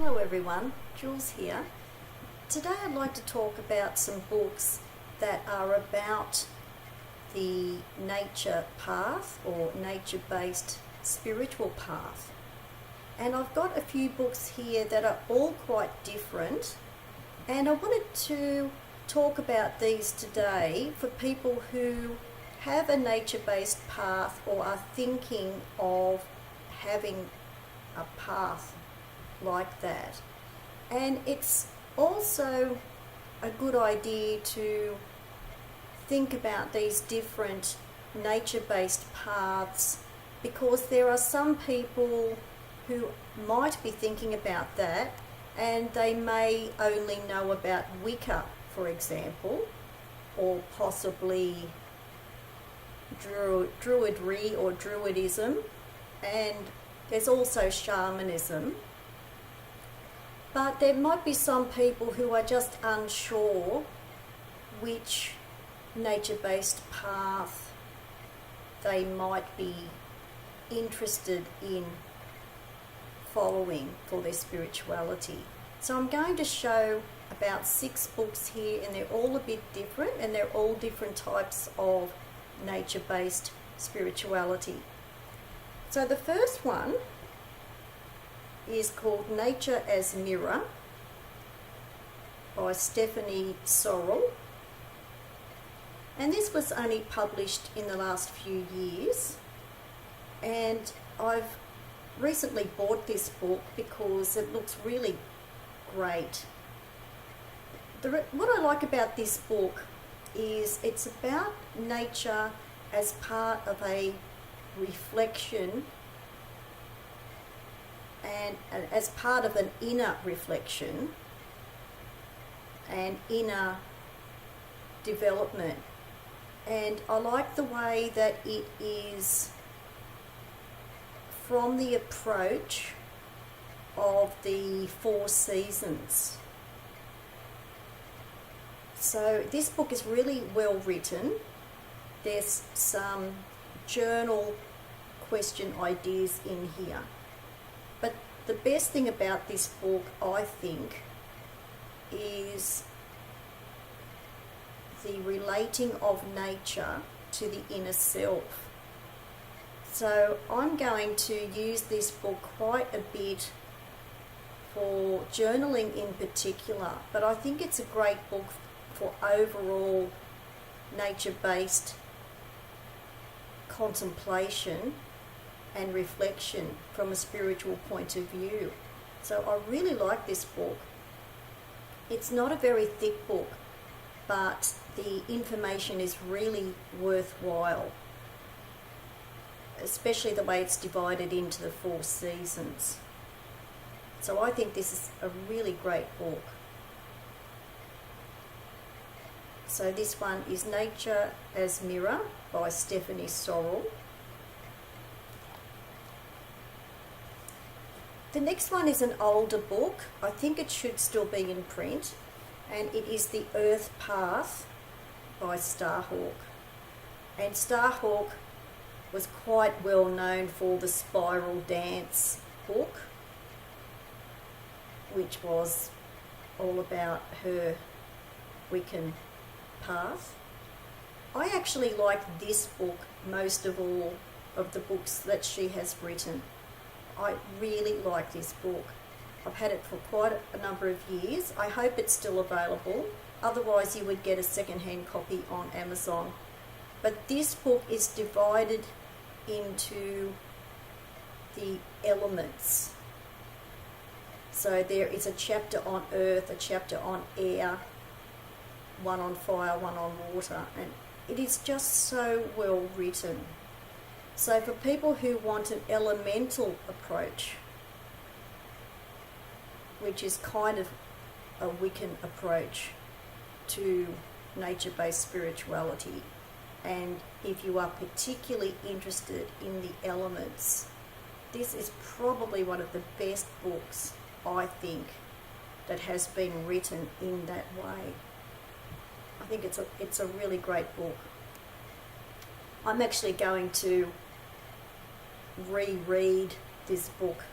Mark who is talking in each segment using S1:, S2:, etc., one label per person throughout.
S1: Hello everyone, Jules here. Today I'd like to talk about some books that are about the nature path or nature-based spiritual path. And I've got a few books here that are all quite different, and I wanted to talk about these today for people who have a nature-based path or are thinking of having a path like that. And it's also a good idea to think about these different nature-based paths, because there are some people who might be thinking about that and they may only know about Wicca, for example, or possibly Druidry or Druidism, and there's also shamanism. But there might be some people who are just unsure which nature-based path they might be interested in following for their spirituality. So I'm going to show about 6 books here, and they're all a bit different, and they're all different types of nature-based spirituality. So the first one is called Nature as Mirror by Sorrell, and this was only published in the last few years, and I've recently bought this book because it looks really great. What I like about this book is it's about nature as part of a reflection and as part of an inner reflection and inner development. And I like the way that it is from the approach of the 4 seasons. So this book is really well written. There's some journal question ideas in here. But the best thing about this book, I think, is the relating of nature to the inner self. So I'm going to use this book quite a bit for journaling in particular, but I think it's a great book for overall nature-based contemplation and reflection from a spiritual point of view. So I really like this book. It's not a very thick book, but the information is really worthwhile, especially the way it's divided into the 4 seasons. So I think this is a really great book. So this one is Nature as Mirror by Sorrell. The next one is an older book. I think it should still be in print, and it is The Earth Path by Starhawk. And Starhawk was quite well known for the Spiral Dance book, which was all about her Wiccan path. I actually like this book most of all of the books that she has written. I really like this book. I've had it for quite a number of years. I hope it's still available. Otherwise you would get a second-hand copy on Amazon. But this book is divided into the elements. So there is a chapter on earth, a chapter on air, one on fire, one on water, and it is just so well written. So for people who want an elemental approach, which is kind of a Wiccan approach to nature-based spirituality, and if you are particularly interested in the elements, this is probably one of the best books, I think, that has been written in that way. I think it's a really great book. I'm actually going to reread this book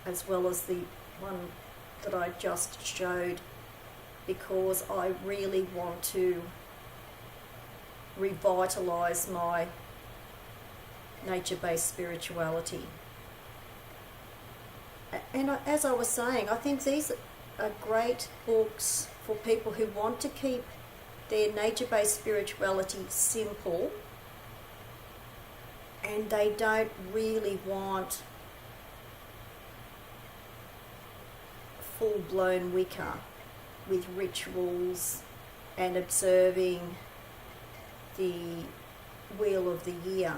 S1: as well as the one that I just showed, because I really want to revitalise my nature-based spirituality. And as I was saying, I think these are great books for people who want to keep their nature-based spirituality simple, and they don't really want full-blown Wicca with rituals and observing the wheel of the year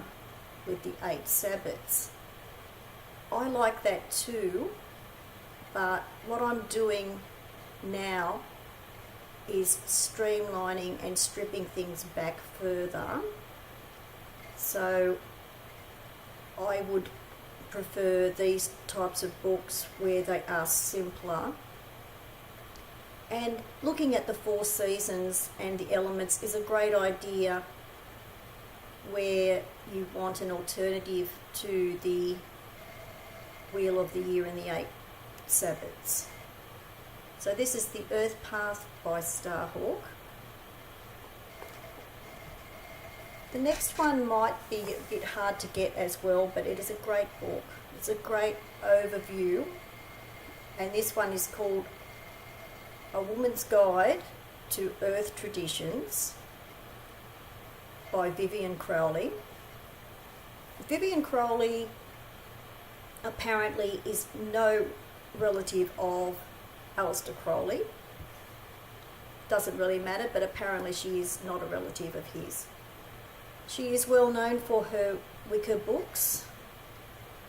S1: with the 8 Sabbats. I like that too, but what I'm doing now is streamlining and stripping things back further. So I would prefer these types of books where they are simpler. And looking at the 4 seasons and the elements is a great idea where you want an alternative to the Wheel of the Year and the 8 Sabbats. So this is The Earth Path by Starhawk. The next one might be a bit hard to get as well, but it is a great book. It's a great overview, and this one is called A Woman's Guide to Earth Traditions by Vivianne Crowley. Vivianne Crowley apparently is no relative of Aleister Crowley. Doesn't really matter, but apparently she is not a relative of his. She is well known for her Wicca books.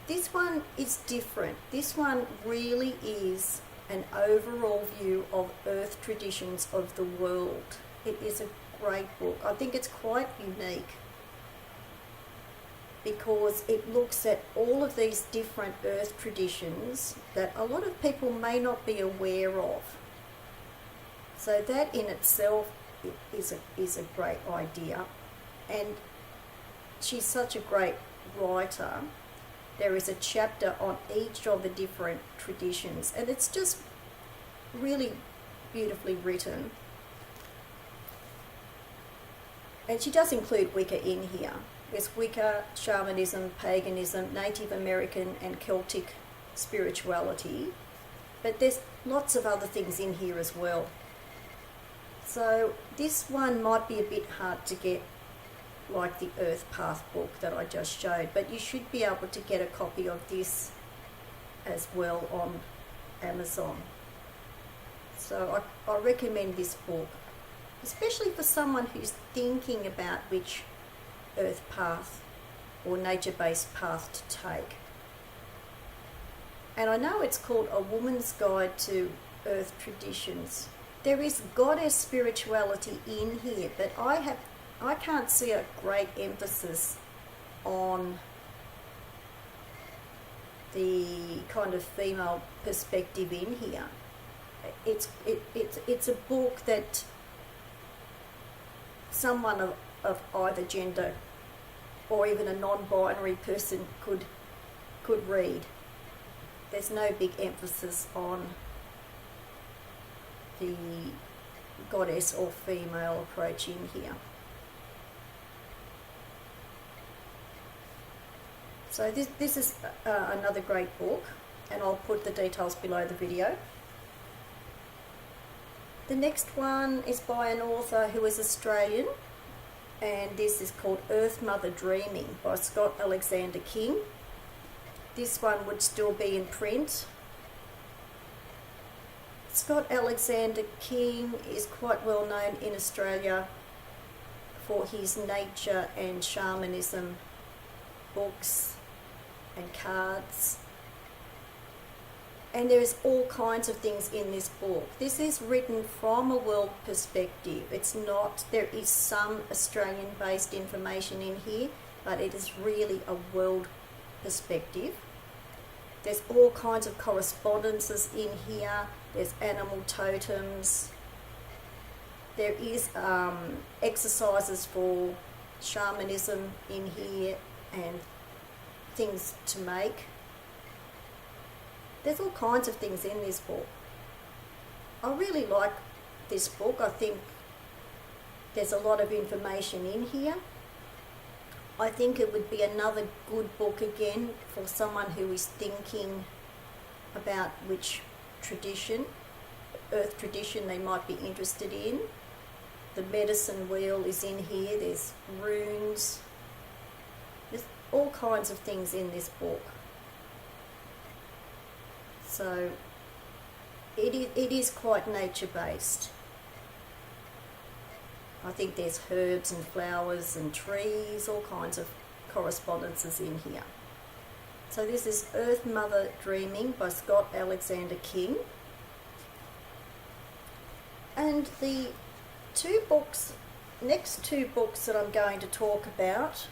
S1: This one is different. This one really is an overall view of earth traditions of the world. It is a great book. I think it's quite unique because it looks at all of these different earth traditions that a lot of people may not be aware of. So that in itself is a great idea. And she's such a great writer. There is a chapter on each of the different traditions, and it's just really beautifully written. And she does include Wicca in here. There's Wicca, shamanism, paganism, Native American and Celtic spirituality, but there's lots of other things in here as well. So this one might be a bit hard to get, like the Earth Path book that I just showed, but you should be able to get a copy of this as well on Amazon. So I recommend this book, especially for someone who's thinking about which Earth Path or nature-based path to take. And I know it's called A Woman's Guide to Earth Traditions. There is goddess spirituality in here, but I can't see a great emphasis on the kind of female perspective in here. It's a book that someone of either gender or even a non-binary person could read. There's no big emphasis on the goddess or female approach in here. So this is another great book, and I'll put the details below the video. The next one is by an author who is Australian, and this is called Earth Mother Dreaming by Scott Alexander King. This one would still be in print. Scott Alexander King is quite well known in Australia for his nature and shamanism books and cards. And there's all kinds of things in this book. This is written from a world perspective. It's not, there is some Australian-based information in here, but it is really a world perspective. There's all kinds of correspondences in here. There's animal totems. There is exercises for shamanism in here and things to make. There's all kinds of things in this book. I really like this book. I think there's a lot of information in here. I think it would be another good book again for someone who is thinking about which tradition, earth tradition, they might be interested in. The medicine wheel is in here, there's runes, there's all kinds of things in this book. So it is quite nature-based. I think there's herbs and flowers and trees, all kinds of correspondences in here. So this is Earth Mother Dreaming by Scott Alexander King. And the next two books that I'm going to talk about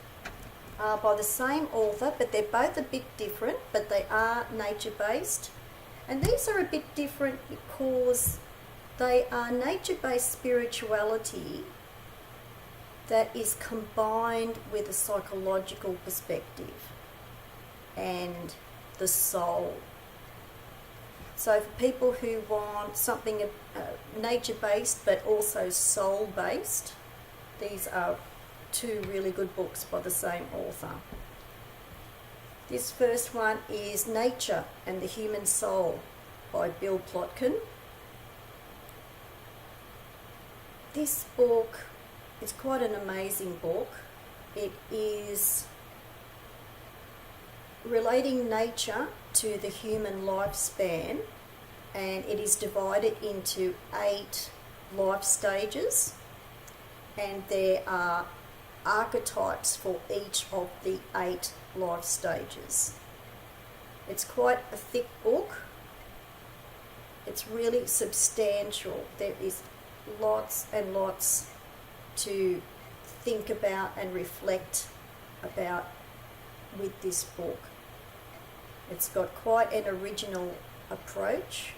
S1: are by the same author, but they're both a bit different, but they are nature-based. And these are a bit different because they are nature-based spirituality that is combined with a psychological perspective and the soul. So for people who want something nature-based but also soul-based, these are two really good books by the same author. This first one is Nature and the Human Soul by Bill Plotkin. This book is quite an amazing book. It is relating nature to the human lifespan, and it is divided into 8 life stages, and there are archetypes for each of the 8 life stages. It's quite a thick book. It's really substantial. There is lots and lots to think about and reflect about with this book. It's got quite an original approach.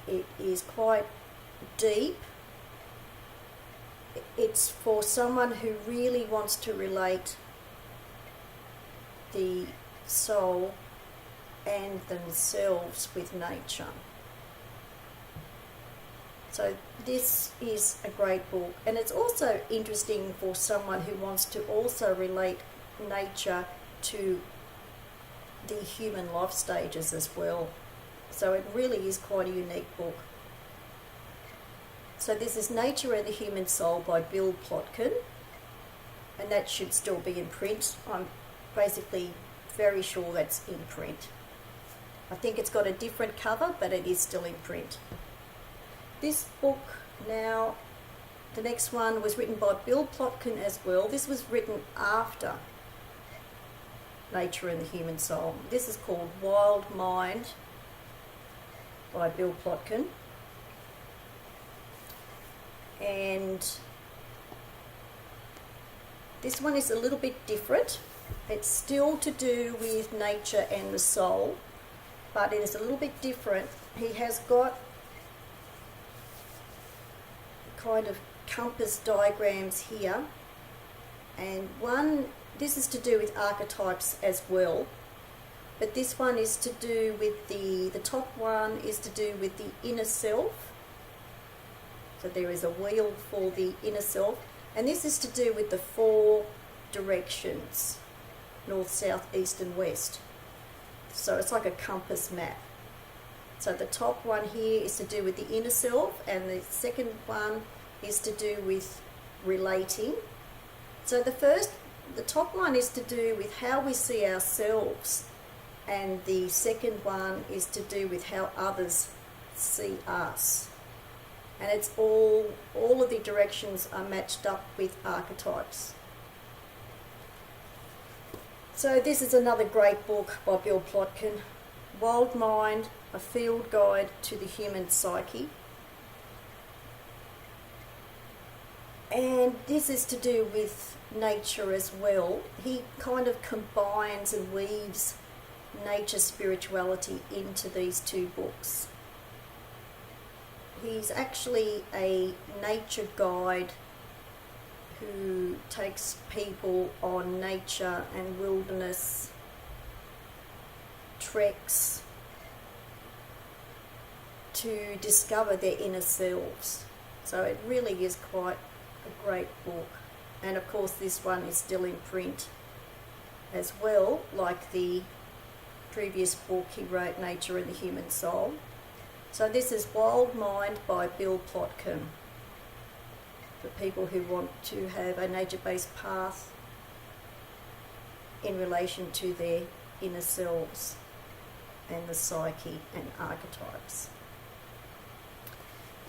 S1: It is quite deep. It's for someone who really wants to relate the soul and themselves with nature. So this is a great book, and it's also interesting for someone who wants to also relate nature to the human life stages as well. So it really is quite a unique book. So this is Nature and the Human Soul by Bill Plotkin, and that should still be in print. I'm basically very sure that's in print. I think it's got a different cover, but it is still in print. This book now, the next one was written by Bill Plotkin as well. This was written after Nature and the Human Soul. This is called Wild Mind by Bill Plotkin. And this one is a little bit different. It's still to do with nature and the soul, but it is a little bit different. He has got kind of compass diagrams here, and this is to do with archetypes as well, but this one is to do with the top one is to do with the inner self. So there is a wheel for the inner self, and this is to do with the 4 directions: north, south, east and west. So it's like a compass map. So the top one here is to do with the inner self, and the second one is to do with relating. So the top one is to do with how we see ourselves, and the second one is to do with how others see us. And it's all of the directions are matched up with archetypes. So this is another great book by Bill Plotkin, Wild Mind, a field guide to the human psyche. And this is to do with nature as well. He kind of combines and weaves nature spirituality into these 2 books. He's actually a nature guide who takes people on nature and wilderness treks to discover their inner selves. So it really is quite a great book. And of course this one is still in print as well, like the previous book he wrote, Nature and the Human Soul. So this is Wild Mind by Bill Plotkin, for people who want to have a nature-based path in relation to their inner selves and the psyche and archetypes.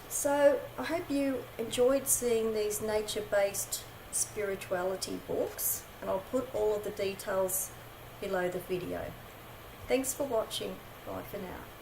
S1: So I hope you enjoyed seeing these nature-based spirituality books, and I'll put all of the details below the video. Thanks for watching. Bye for now.